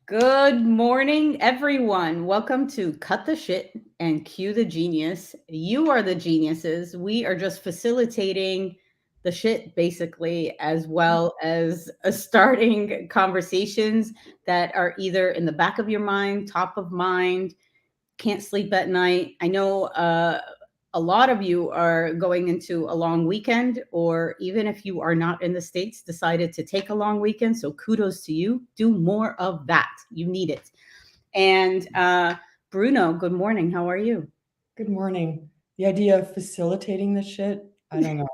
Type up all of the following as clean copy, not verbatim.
Good morning, everyone. Welcome to Cut the Shit and Cue the Genius. You are the geniuses. We are just facilitating the shit, basically, as well as starting conversations that are either in the back of your mind, top of mind, can't sleep at night. I know a lot of you are going into a long weekend, or even if you are not in the States, decided to take a long weekend. So kudos to you. Do more of that. You need it. And Bruno, good morning. How are you? Good morning. The idea of facilitating the shit, I don't know.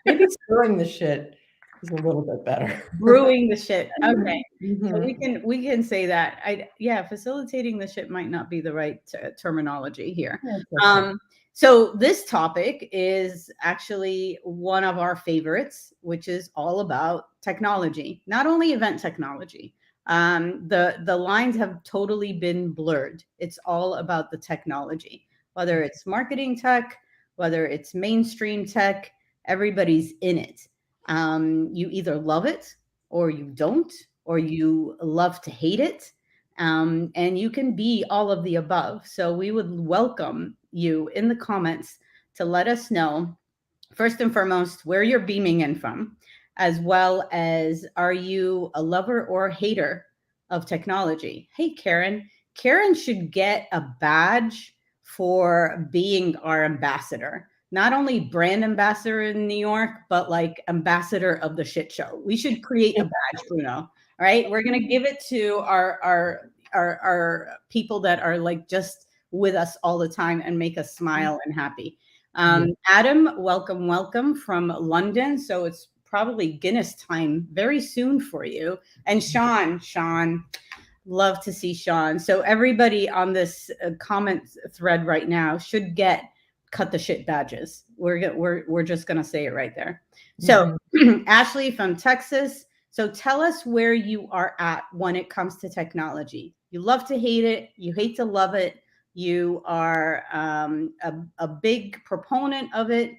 Maybe stirring the shit is a little bit better. Brewing the shit. Okay. So we Mhm. can we can say that. Yeah, facilitating the shit might not be the right terminology here. That's okay. Um, so this topic is actually one of our favorites, which is all about technology, not only event technology. The lines have totally been blurred. It's all about the technology, whether it's marketing tech, whether it's mainstream tech. Everybody's in it. You either love it or you don't, or you love to hate it. And you can be all of the above. So we would welcome you in the comments to let us know, first and foremost, where you're beaming in from, as well as are you a lover or a hater of technology? Hey, Karen. Karen should get a badge for being our ambassador. Not only brand ambassador in New York, but like ambassador of the shit show. We should create a badge, Bruno. All right. We're gonna give it to our people that are like just with us all the time and make us smile and happy. Yeah. Adam, welcome, welcome from London. So it's probably Guinness time very soon for you. And Sean, love to see Sean. So everybody on this comment thread right now should get cut the shit badges. We're just gonna say it right there. So Mhm. Ashley from Texas. So tell us where you are at when it comes to technology. You love to hate it. You hate to love it. You are a big proponent of it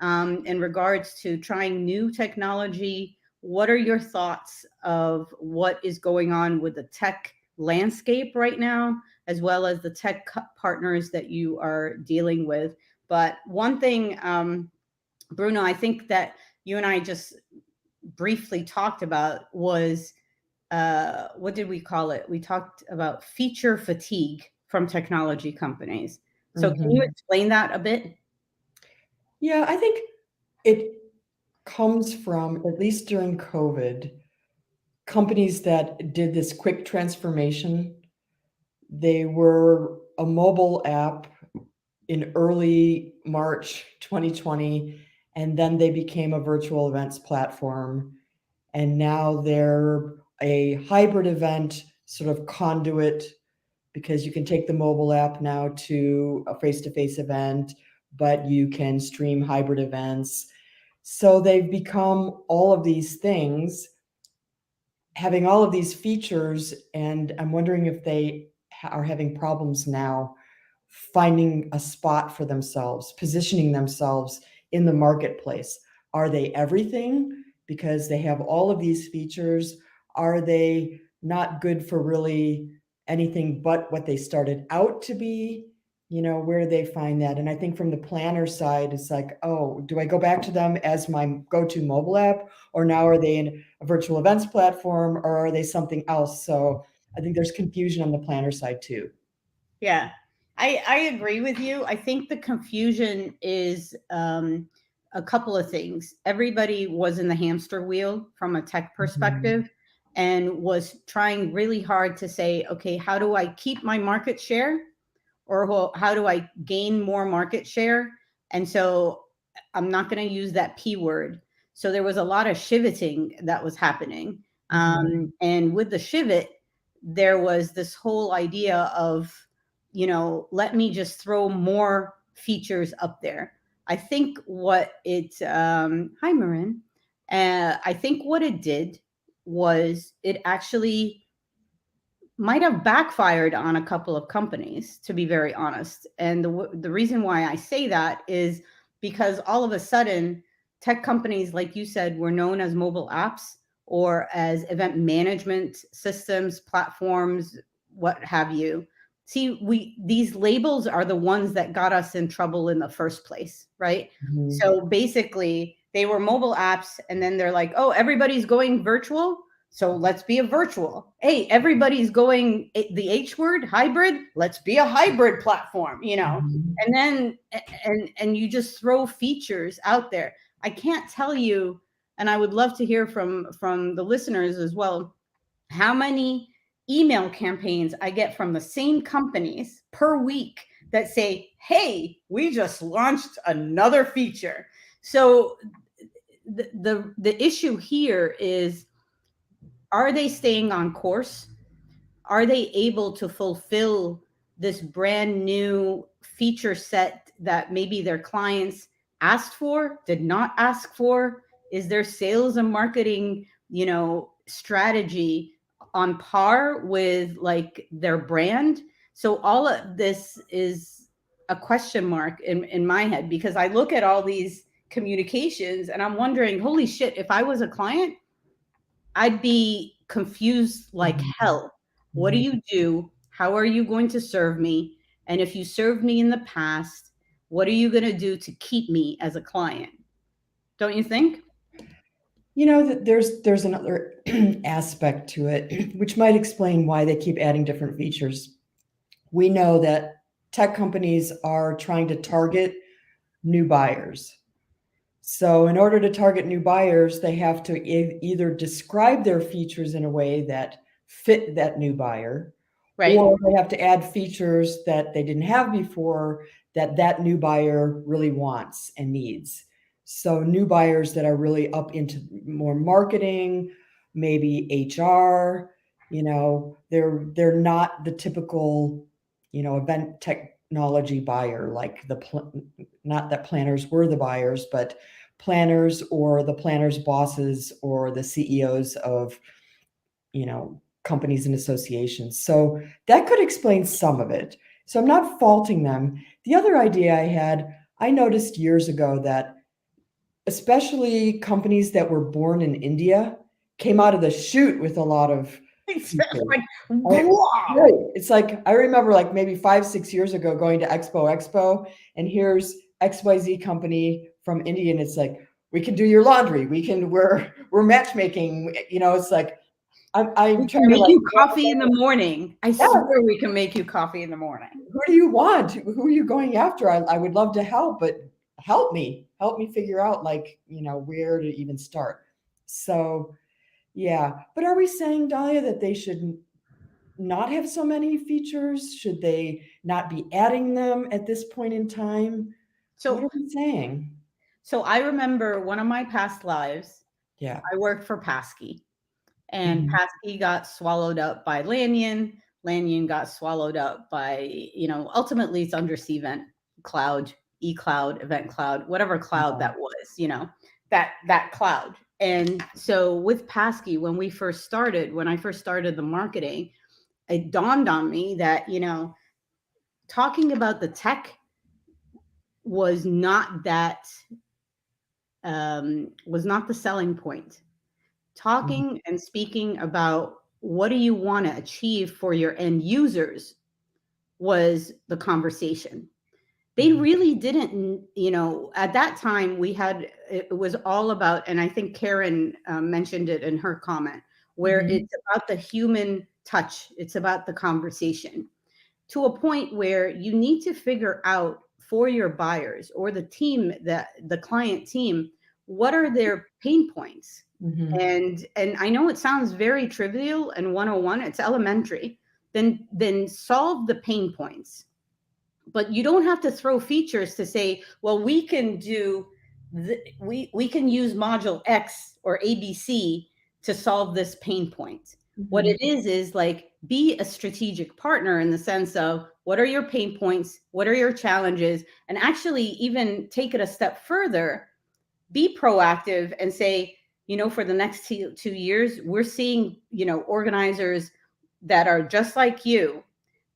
in regards to trying new technology. What are your thoughts of what is going on with the tech landscape right now, as well as the tech partners that you are dealing with? But one thing, Bruno, I think that you and I just briefly talked about was what did we call it? We talked about feature fatigue from technology companies. So can you Mhm. explain that a bit? Yeah, I think it comes from, at least during COVID, companies that did this quick transformation. They were a mobile app in early March 2020, and then they became a virtual events platform. And now they're a hybrid event sort of conduit because you can take the mobile app now to a face-to-face event, but you can stream hybrid events. So they've become all of these things, having all of these features, and I'm wondering if they are having problems now finding a spot for themselves, positioning themselves in the marketplace. Are they everything because they have all of these features? Are they not good for really anything but what they started out to be? Where do they find that? And I think from the planner side, it's like, oh, do I go back to them as my go-to mobile app? Or now are they in a virtual events platform, or are they something else? So I think there's confusion on the planner side too. Yeah, I agree with you. I think the confusion is a couple of things. Everybody was in the hamster wheel from a tech Mhm. perspective and was trying really hard to say, okay, how do I keep my market share, or how do I gain more market share? And so I'm not going to use that P word. So there was a lot of shiveting that was happening. Mhm. And with the shivet, there was this whole idea of, let me just throw more features up there. I think what it, hi, Marin. I think what it did was it actually might have backfired on a couple of companies, to be very honest. And the reason why I say that is because all of a sudden, tech companies, like you said, were known as mobile apps or as event management systems, platforms, what have you. See, these labels are the ones that got us in trouble in the first place, right? Mhm. So basically, they were mobile apps, and then they're like, oh, everybody's going virtual, so let's be a virtual. Hey, everybody's going the H word, hybrid, let's be a hybrid platform, Mhm. and then and you just throw features out there. I can't tell you, and I would love to hear from the listeners as well, how many email campaigns I get from the same companies per week that say, hey, we just launched another feature. So the issue here is, are they staying on course? Are they able to fulfill this brand new feature set that maybe their clients asked for, did not ask for? Is their sales and marketing, strategy on par with like their brand? So all of this is a question mark in my head, because I look at all these communications and I'm wondering, holy shit, if I was a client, I'd be confused like Mhm. hell. What do Mhm. you do? How are you going to serve me? And if you served me in the past, what are you going to do to keep me as a client? Don't you think? There's another aspect to it, which might explain why they keep adding different features. We know that tech companies are trying to target new buyers. So in order to target new buyers, they have to either describe their features in a way that fit that new buyer, Right? or they have to add features that they didn't have before that that new buyer really wants and needs. So new buyers that are really up into more marketing, maybe HR, they're not the typical, event technology buyer, like not that planners were the buyers, but planners or the planners' bosses or the CEOs of, companies and associations. So that could explain some of it. So I'm not faulting them. The other idea I noticed years ago that especially companies that were born in India came out of the chute with a lot of It's features. like, I wow. Right. It's like I remember like maybe 5, 6 years ago going to Expo, and here's XYZ company from India, and it's like, we can do your laundry. We're matchmaking. It's like I'm We trying can to make like, you coffee in the morning. I yeah, swear we can make you coffee in the morning. who do you want? Who are you going after? I would love to help, but help me figure out like, where to even start. So yeah. But are we saying, Dahlia, that they should not have so many features? Should they not be adding them at this point in time? What So are we saying? so I remember one of my past lives, Yeah. I worked for Passkey. And Mhm. Passkey got swallowed up by Lanyon. Lanyon got swallowed up by, ultimately it's under Cvent Cloud, eCloud, Event Cloud, whatever cloud Yeah. that was, that cloud. And so with Passkey, when I first started the marketing, it dawned on me that, talking about the tech was not was not the selling point. Mhm. Talking and speaking about what do you want to achieve for your end users was the conversation. They Mhm. really didn't, at that time it was all about, and I think Karen mentioned it in her comment, where Mhm. it's about the human touch, it's about the conversation, to a point where you need to figure out for your buyers or the client team, what are their pain points. Mhm. And I know it sounds very trivial and 101, it's elementary. Then solve the pain points. But you don't have to throw features to say, well, we can we can use module X or ABC to solve this pain point. What Mhm. it is like, be a strategic partner in the sense of, what are your pain points, what are your challenges, and actually even take it a step further, be proactive and say, for the next 2 years, we're seeing, organizers that are just like you.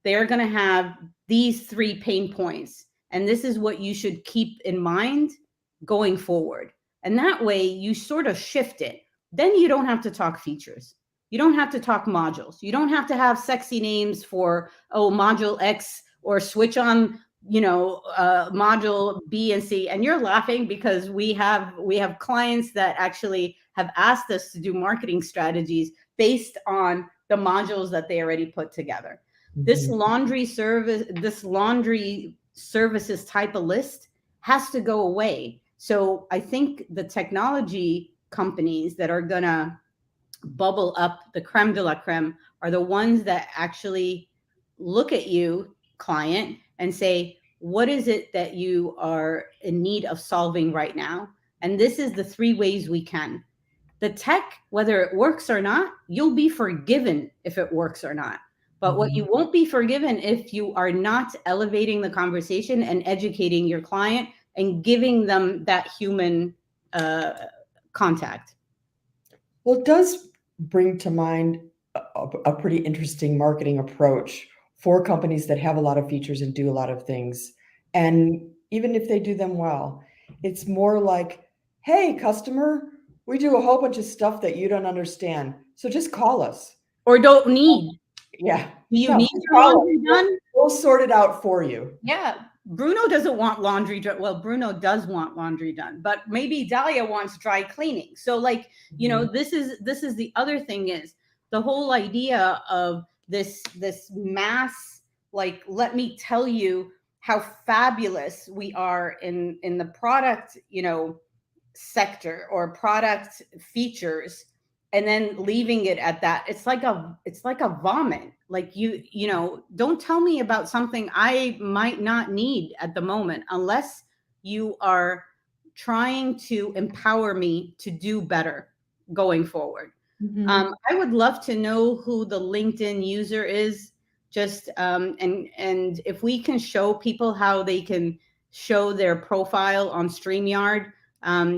They're going to have these 3 pain points. And this is what you should keep in mind going forward. And that way you sort of shift it. then you don't have to talk features. You don't have to talk modules. You don't have to have sexy names for, oh, module X, or switch on, module B and C. And you're laughing because we have clients that actually have asked us to do marketing strategies based on the modules that they already put together. This laundry services type of list has to go away. So I think the technology companies that are gonna bubble up the creme de la creme are the ones that actually look at you, client, and say, what is it that you are in need of solving right now? And this is the 3 ways we can. The tech, whether it works or not, you'll be forgiven if it works or not. But what you won't be forgiven if you are not elevating the conversation and educating your client and giving them that human contact. Well, it does bring to mind a pretty interesting marketing approach for companies that have a lot of features and do a lot of things. And even if they do them well, it's more like, hey, customer, we do a whole bunch of stuff that you don't understand. So just call us. Or don't need. Yeah. Do you need your laundry done? We'll sort it out for you. Yeah. Bruno doesn't want laundry done. Well, Bruno does want laundry done, but maybe Dahlia wants dry cleaning. So like, this is the other thing, is the whole idea of this mass, like, let me tell you how fabulous we are in the product, sector or product features, and then leaving it at that. It's like a vomit. Like, don't tell me about something I might not need at the moment, unless you are trying to empower me to do better going forward. I would love to know who the LinkedIn user is, just and if we can show people how they can show their profile on StreamYard.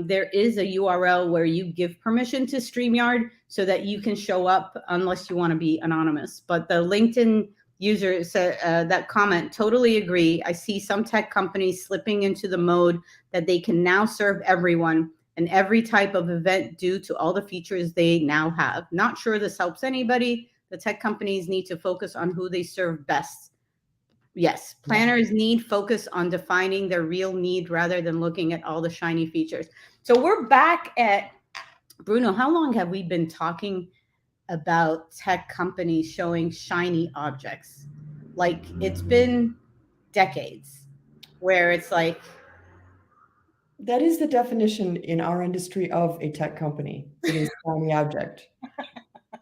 There is a URL where you give permission to StreamYard so that you can show up, unless you want to be anonymous. But the LinkedIn user said that comment, totally agree. I see some tech companies slipping into the mode that they can now serve everyone and every type of event due to all the features they now have. Not sure this helps anybody. The tech companies need to focus on who they serve best. Yes, planners need focus on defining their real need rather than looking at all the shiny features. So we're back at, Bruno, how long have we been talking about tech companies showing shiny objects? Like, it's been decades where it's like. That is the definition in our industry of a tech company. It is shiny object.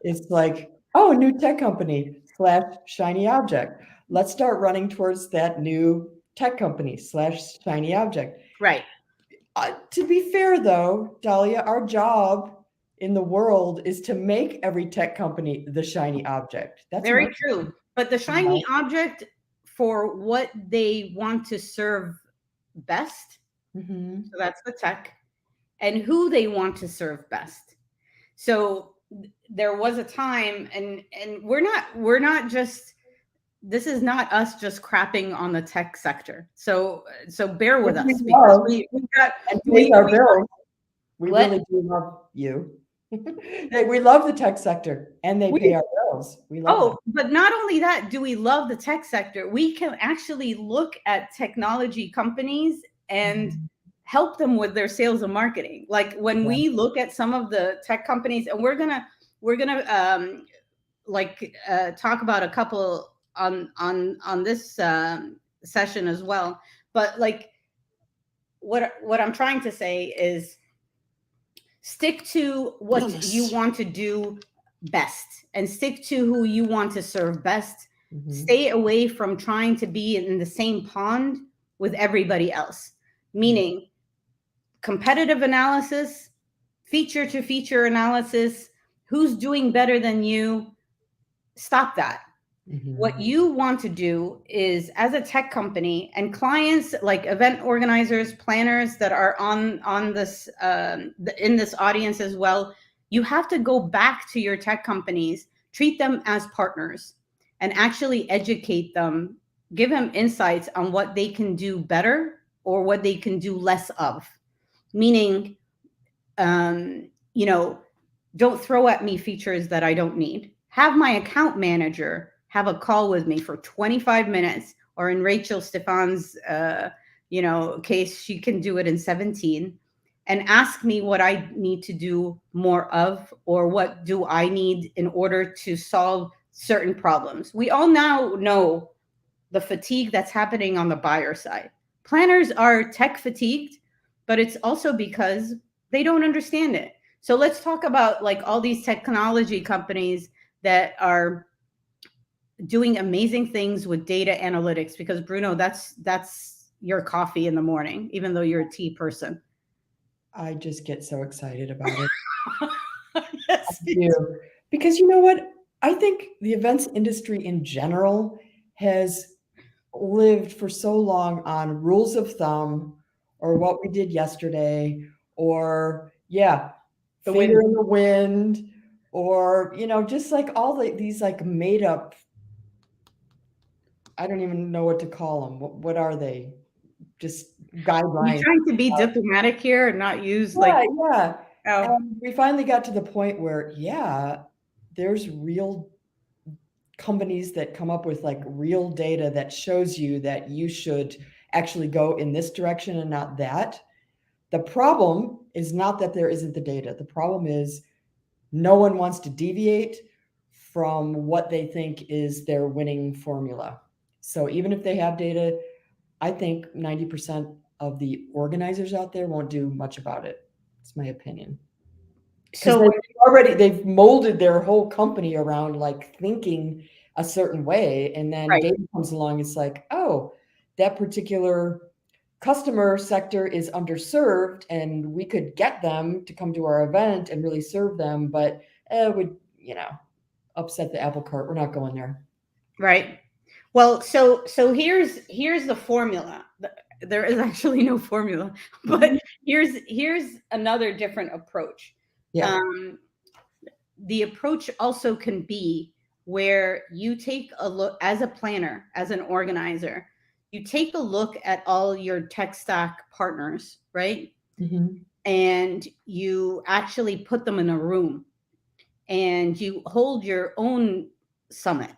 It's like, oh, new tech company / shiny object. Let's start running towards that new tech company / shiny object. Right. To be fair, though, Dahlia, our job in the world is to make every tech company the shiny object. That's very true. But the shiny object for what they want to serve best. So that's the tech, and who they want to serve best. So there was a time, and we're not just, this is not us just crapping on the tech sector. So bear with us, because we our bills. We really do love you. We love the tech sector, and they pay our bills. We love them. But not only that, do we love the tech sector? We can actually look at technology companies and help them with their sales and marketing. Like, when we look at some of the tech companies, and we're gonna talk about a couple on this session as well. But like, what I'm trying to say is, stick to what you want to do best, and stick to who you want to serve best. Stay away from trying to be in the same pond with everybody else. Meaning, competitive analysis, feature to feature analysis, who's doing better than you, stop that. What you want to do is, as a tech company, and clients like event organizers, planners that are on this in this audience as well, you have to go back to your tech companies, treat them as partners, and actually educate them, give them insights on what they can do better or what they can do less of. Meaning, Don't throw at me features that I don't need. Have my account manager have a call with me for 25 minutes, or in Rachel Stefan's, case, she can do it in 17, and ask me what I need to do more of, or what do I need in order to solve certain problems. We all now know the fatigue that's happening on the buyer side. Planners are tech fatigued, but it's also because they don't understand it. So let's talk about like all these technology companies that are doing amazing things with data analytics, because Bruno, that's your coffee in the morning, even though you're a tea person. I just get so excited about it. Yes. Yeah. Because you know what? I think the events industry in general has lived for so long on rules of thumb, or what we did yesterday, or The finger wind. in the wind, or just like all these like made up, I don't even know what to call them. What are they? Just You're guidelines. trying to be diplomatic here and not use like, Yeah, yeah. oh, And we finally got to the point where, there's real companies that come up with like real data that shows you that you should actually go in this direction and not that. The problem is not that there isn't the data. The problem is no one wants to deviate from what they think is their winning formula. So even if they have data, I think 90% of the organizers out there won't do much about it. It's my opinion. Because so they've molded their whole company around like thinking a certain way, and then right. data comes along, it's like, oh, that particular customer sector is underserved and we could get them to come to our event and really serve them, but it would, upset the apple cart. We're not going there. Right. Well, so here's the formula. There is actually no formula, but Mhm. here's another different approach. Yeah. Um, the approach also can be where you take a look as a planner, as an organizer, you take a look at all your tech stack partners, right? Mhm. And you actually put them in a room and you hold your own summit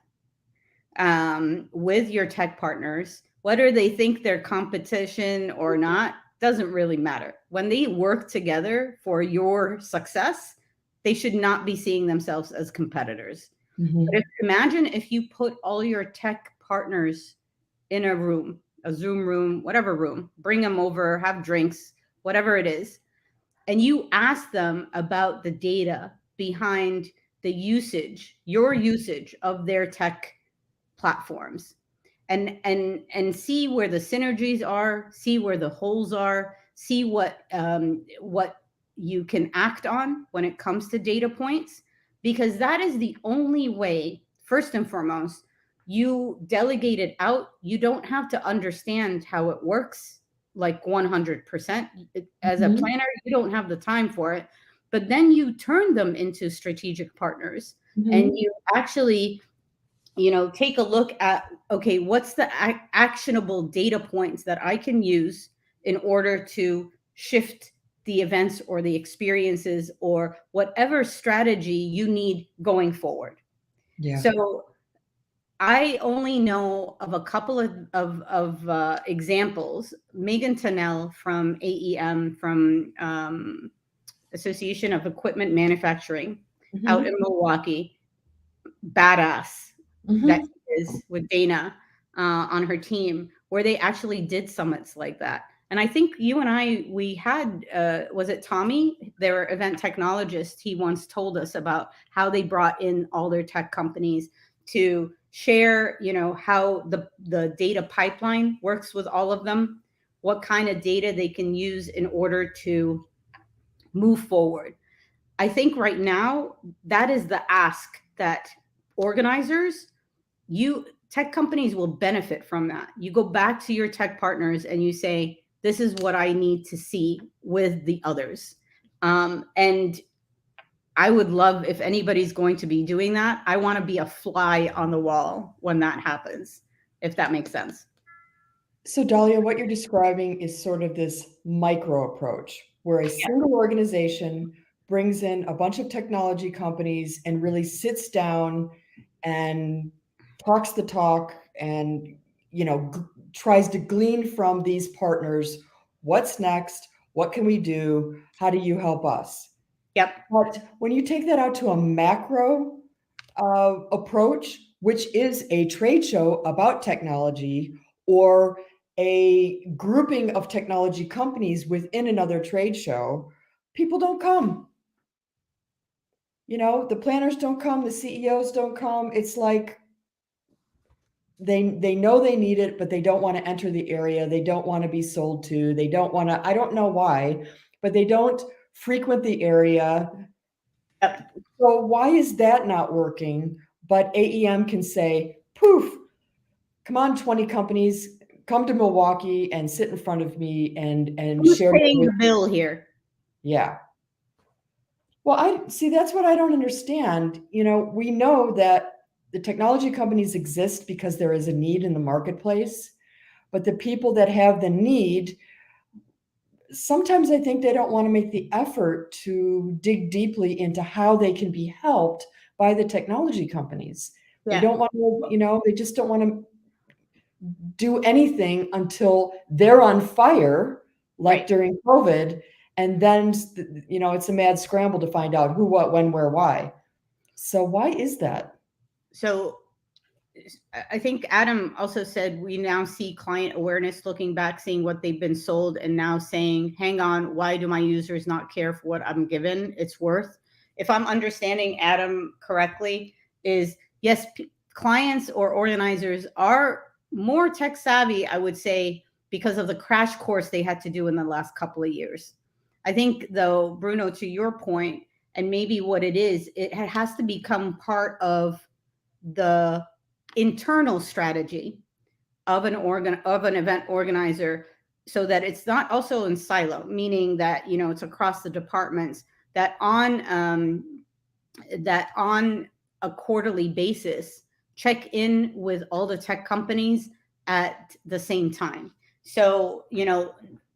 with your tech partners, whether they think they're competition or not, doesn't really matter. When they work together for your success, they should not be seeing themselves as competitors. But Mhm. imagine if you put all your tech partners in a room, a Zoom room, whatever room, bring them over, have drinks, whatever it is, and you ask them about the data behind the usage, your usage of their tech platforms, and see where the synergies are, see where the holes are, see what you can act on when it comes to data points, because that is the only way. First and foremost, you delegate it out. You don't have to understand how it works like 100%. As a Mhm. planner, you don't have the time for it, but then you turn them into strategic partners, and Mhm. you actually take a look at, okay, what's the actionable data points that I can use in order to shift the events or the experiences or whatever strategy you need going forward. Yeah. So I only know of a couple of examples. Megan Tennell from AEM, from Association of Equipment Manufacturing, out Mhm. in Milwaukee, badass that Mhm. she is, with Dana on her team, where they actually did summits like that. And I think you and I, we had, was it Tommy, their event technologist? He once told us about how they brought in all their tech companies to share, how the data pipeline works with all of them, what kind of data they can use in order to move forward. I think right now that is the ask that organizers, you tech companies will benefit from that. You go back to your tech partners and you say, this is what I need to see with the others. And I would love, if anybody's going to be doing that, I want to be a fly on the wall when that happens, if that makes sense. So, Dahlia, what you're describing is sort of this micro approach where a Yeah. single organization brings in a bunch of technology companies and really sits down and talks the talk and, tries to glean from these partners, what's next? What can we do? How do you help us? Yep. But when you take that out to a macro approach, which is a trade show about technology or a grouping of technology companies within another trade show, people don't come. The planners don't come, the CEOs don't come. It's like they know they need it, but they don't want to enter the area. They don't want to be sold to. They don't want to, I don't know why, but they don't frequent the area. Yep. So why is that not working? But AEM can say, poof, come on, 20 companies, come to Milwaukee and sit in front of me and Who's share. paying the bill here? Yeah. Well, I see, that's what I don't understand. We know that the technology companies exist because there is a need in the marketplace, but the people that have the need, sometimes I think they don't want to make the effort to dig deeply into how they can be helped by the technology companies. They Yeah. don't want to, they just don't want to do anything until they're on fire, like Right. during COVID. And then, it's a mad scramble to find out who, what, when, where, why. So why is that? So I think Adam also said we now see client awareness looking back, seeing what they've been sold, and now saying, hang on, why do my users not care for what I'm given it's worth? If I'm understanding Adam correctly, is yes, clients or organizers are more tech savvy, I would say, because of the crash course they had to do in the last couple of years. I think, though, Bruno, to your point, and maybe what it is, it has to become part of the internal strategy of an event organizer, so that it's not also in silo, meaning that it's across the departments, that on a quarterly basis check in with all the tech companies at the same time. So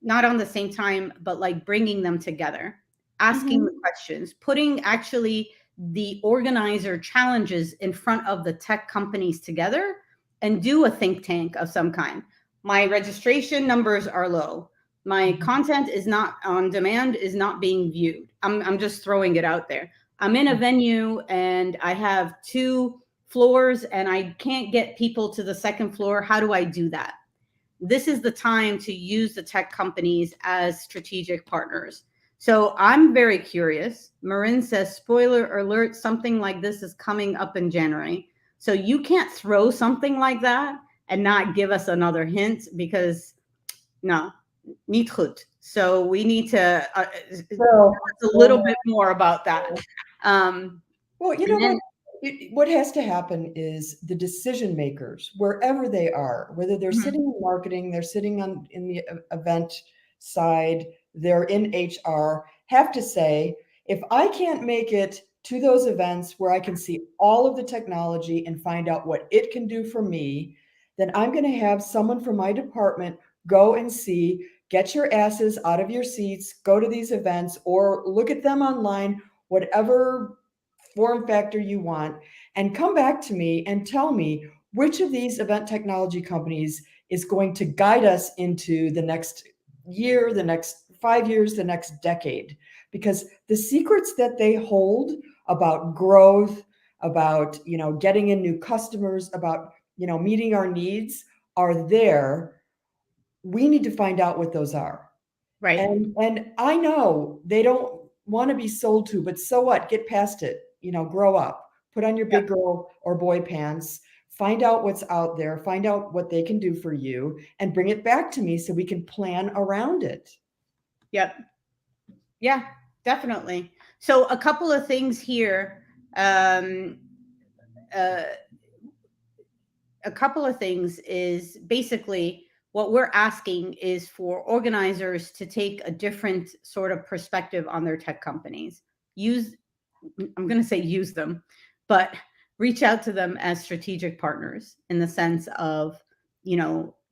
not on the same time, but like bringing them together, asking the questions, putting actually the organizer challenges in front of the tech companies together, and do a think tank of some kind. My registration numbers are low. My content is not on demand, is not being viewed. I'm just throwing it out there. I'm in a venue and I have 2 floors and I can't get people to the second floor. How do I do that? This is the time to use the tech companies as strategic partners. So I'm very curious. Marin says, spoiler alert, something like this is coming up in January. So you can't throw something like that and not give us another hint, because no, niet goed. So we need to So, a little bit more about that. well, what has to happen is the decision makers, wherever they are, whether they're sitting in marketing, they're sitting in the event side, they're in HR, have to say, if I can't make it to those events where I can see all of the technology and find out what it can do for me, then I'm going to have someone from my department go and see, get your asses out of your seats, go to these events or look at them online, whatever form factor you want, and come back to me and tell me which of these event technology companies is going to guide us into the next year, the next 5 years, the next decade. Because the secrets that they hold about growth, about getting in new customers, about meeting our needs are there. We need to find out what those are. Right. And I know they don't want to be sold to, but so what? Get past it. Grow up. Put on your big girl or boy pants. Find out what's out there. Find out what they can do for you, and bring it back to me so we can plan around it. Yep. Yeah, definitely. So a couple of things here. A couple of things is basically what we're asking is for organizers to take a different sort of perspective on their tech companies. I'm going to say use them, but reach out to them as strategic partners, in the sense of,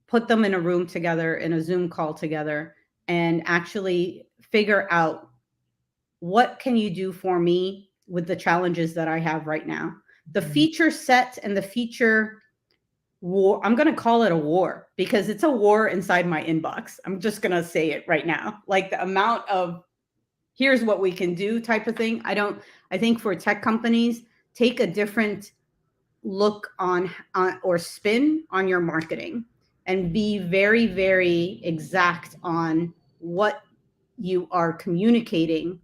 put them in a room together, in a Zoom call together, and actually figure out what can you do for me with the challenges that I have right now? The Mhm. feature set and the feature war, I'm going to call it a war because it's a war inside my inbox. I'm just going to say it right now. Like the amount of here's what we can do type of thing. I think for tech companies, take a different look on or spin on your marketing and be very, very exact on what you are communicating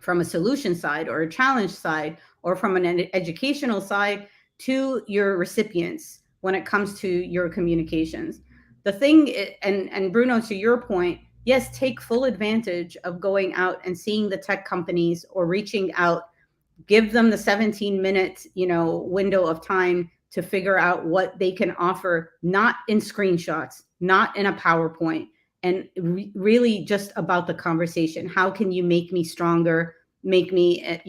from a solution side or a challenge side or from an educational side to your recipients when it comes to your communications. The thing, and Bruno, to your point, yes, take full advantage of going out and seeing the tech companies or reaching out, give them the 17-minute window of time to figure out what they can offer, not in screenshots, not in a PowerPoint, and really just about the conversation. How can you make me stronger, make me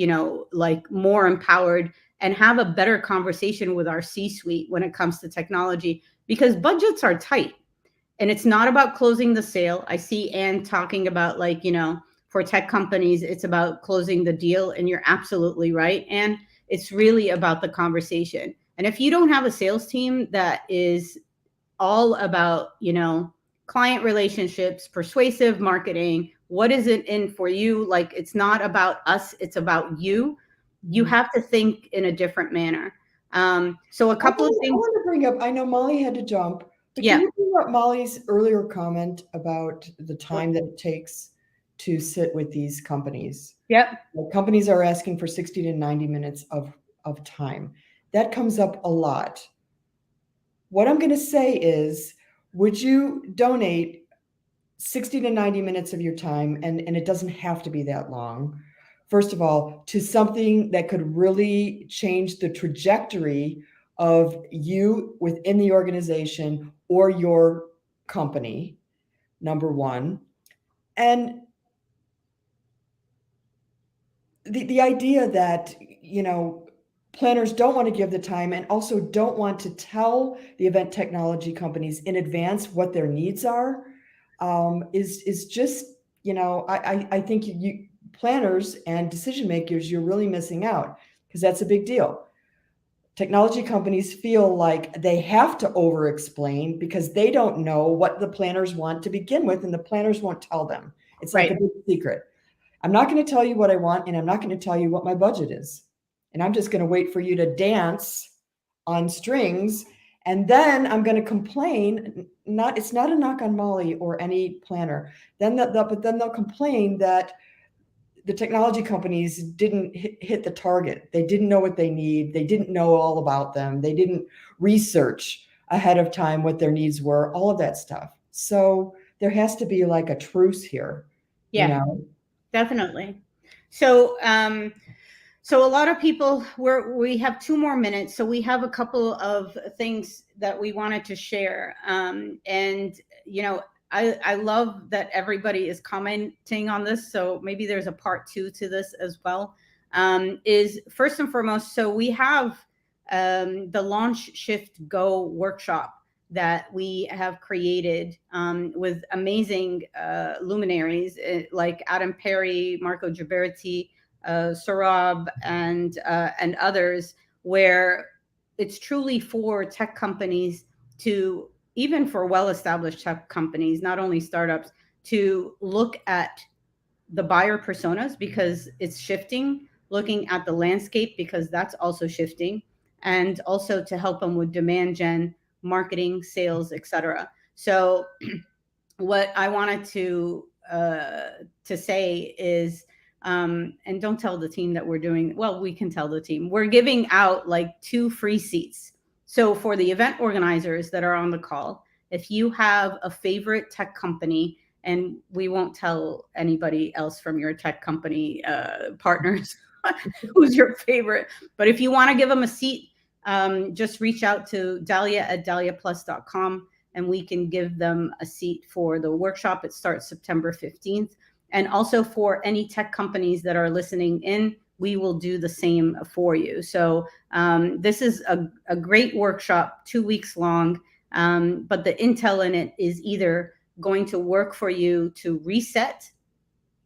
like more empowered, and have a better conversation with our C-suite when it comes to technology, because budgets are tight. And it's not about closing the sale. I see Anne talking about, like, for tech companies, it's about closing the deal. And you're absolutely right. And it's really about the conversation. And if you don't have a sales team that is all about, client relationships, persuasive marketing, what is it in for you? Like, it's not about us, it's about you. You Mhm. have to think in a different manner. So a couple of I things. want to bring up, I know Molly had to jump, but can Yeah. you bring up Molly's earlier comment about the time that it takes to sit with these companies? Yep. Like, companies are asking for 60 to 90 minutes of time. That comes up a lot. What I'm going to say is, would you donate 60 to 90 minutes of your time, and it doesn't have to be that long, first of all, to something that could really change the trajectory of you within the organization or your company, number one. And the idea that, planners don't want to give the time and also don't want to tell the event technology companies in advance what their needs are, is just, I think you planners and decision makers, you're really missing out, because that's a big deal. Technology companies feel like they have to over explain because they don't know what the planners want to begin with, and the planners won't tell them. It's like a Right. big secret. I'm not going to tell you what I want, and I'm not going to tell you what my budget is. And I'm just going to wait for you to dance on strings. And then I'm going to complain. It's not a knock on Molly or any planner. But then they'll complain that the technology companies didn't hit the target. They didn't know what they need. They didn't know all about them. They didn't research ahead of time what their needs were, all of that stuff. So there has to be like a truce here, you Yeah. know? Definitely. So, so a lot of people, we have 2 more minutes, so we have a couple of things that we wanted to share. And I love that everybody is commenting on this. So maybe there's a part two to this as well. Is first and foremost, so we have the Launch Shift Go workshop that we have created with amazing luminaries like Adam Perry, Marco Ghiberti, Sarab, and others, where it's truly for tech companies to, even for well-established tech companies, not only startups, to look at the buyer personas because it's shifting, looking at the landscape because that's also shifting, and also to help them with demand gen, marketing, sales, etc. So what I wanted to say is, and don't tell the team that we're doing. Well, we can tell the team we're giving out like 2 free seats. So for the event organizers that are on the call, if you have a favorite tech company, and we won't tell anybody else from your tech company partners who's your favorite, but if you want to give them a seat, just reach out to Dahlia at dahliaplus.com and we can give them a seat for the workshop. It starts September 15th. And also for any tech companies that are listening in, we will do the same for you. So this is a great workshop, 2 weeks long, but the intel in it is either going to work for you to reset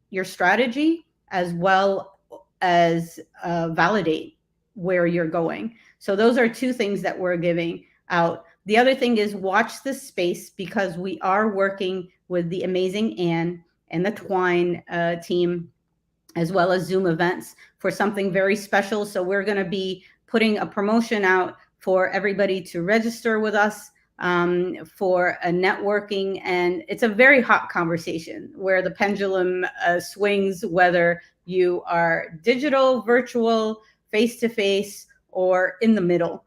your strategy as well as validate where you're going. So those are two things that we're giving out. The other thing is watch this space, because we are working with the amazing Anne and the Twine team, as well as Zoom events, for something very special. So we're going to be putting a promotion out for everybody to register with us for a networking. And it's a very hot conversation where the pendulum swings, whether you are digital, virtual, face-to-face, or in the middle,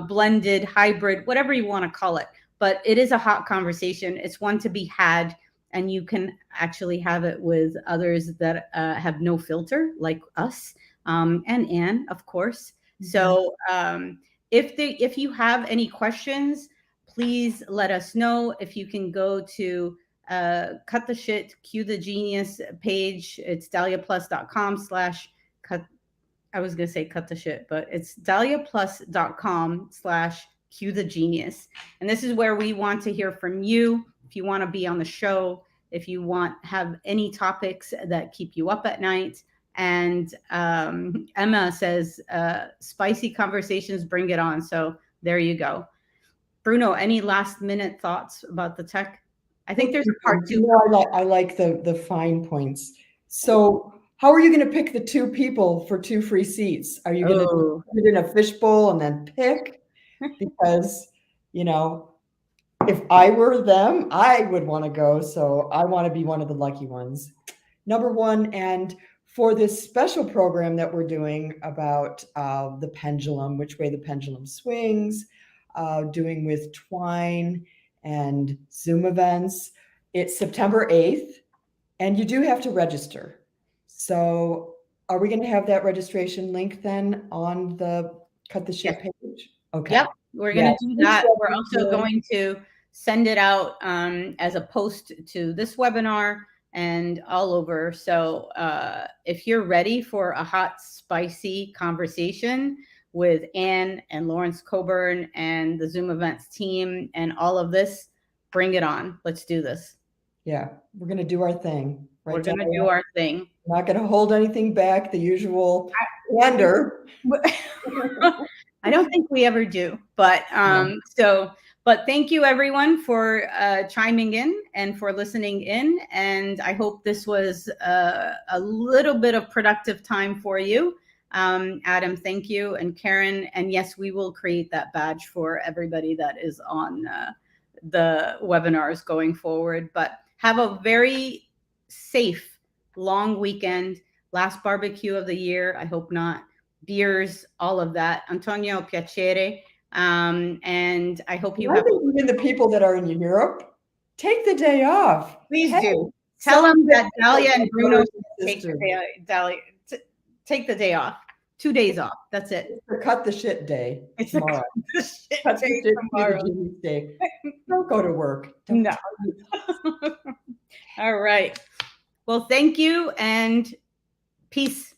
blended, hybrid, whatever you want to call it. But it is a hot conversation. It's one to be had, and you can actually have it with others that have no filter, like us, and Anne, of course. Mm-hmm. So if you have any questions, please let us know. If you can go to Cut the Shit, Cue the Genius page. It's dahliaplus.com/cut. I was going to say cut the shit, but it's dahliaplus.com/cue the genius. And this is where we want to hear from you. If you want to be on the show, if you have any topics that keep you up at night. And Emma says, spicy conversations, bring it on. So there you go. Bruno, any last minute thoughts about the tech? I think there's a part two. I like the fine points. So how are you going to pick the two people for 2 free seats? Are you going to put it in a fishbowl and then pick? Because, if I were them, I would want to go. So I want to be one of the lucky ones. Number one, and for this special program that we're doing about the pendulum, which way the pendulum swings, doing with Twine and Zoom events, it's September 8th, and you do have to register. So are we going to have that registration link then on the Cut the Shit page? Okay. Yep, we're going to do that. We're also going to send it out as a post to this webinar and all over. So if you're ready for a hot, spicy conversation with Anne and Lawrence Coburn and the Zoom events team and all of this, bring it on. Let's do this. Yeah, we're going to do our thing. Right, we're going to do our thing. We're not going to hold anything back, the usual candor. I don't think we ever do, but but thank you everyone for chiming in and for listening in. And I hope this was a little bit of productive time for you. Adam, thank you. And Karen, and yes, we will create that badge for everybody that is on the webinars going forward. But have a very safe, long weekend, last barbecue of the year. I hope not. Beers, all of that. Antonio, piacere. And I hope you have. Even the people that are in Europe, take the day off. Please do. Tell them that Dahlia and Bruno take the day off. 2 days off. That's it. It's the Cut the Shit day. It's tomorrow. The cut the shit day tomorrow. Day. Don't go to work. No. All right. Well, thank you and peace.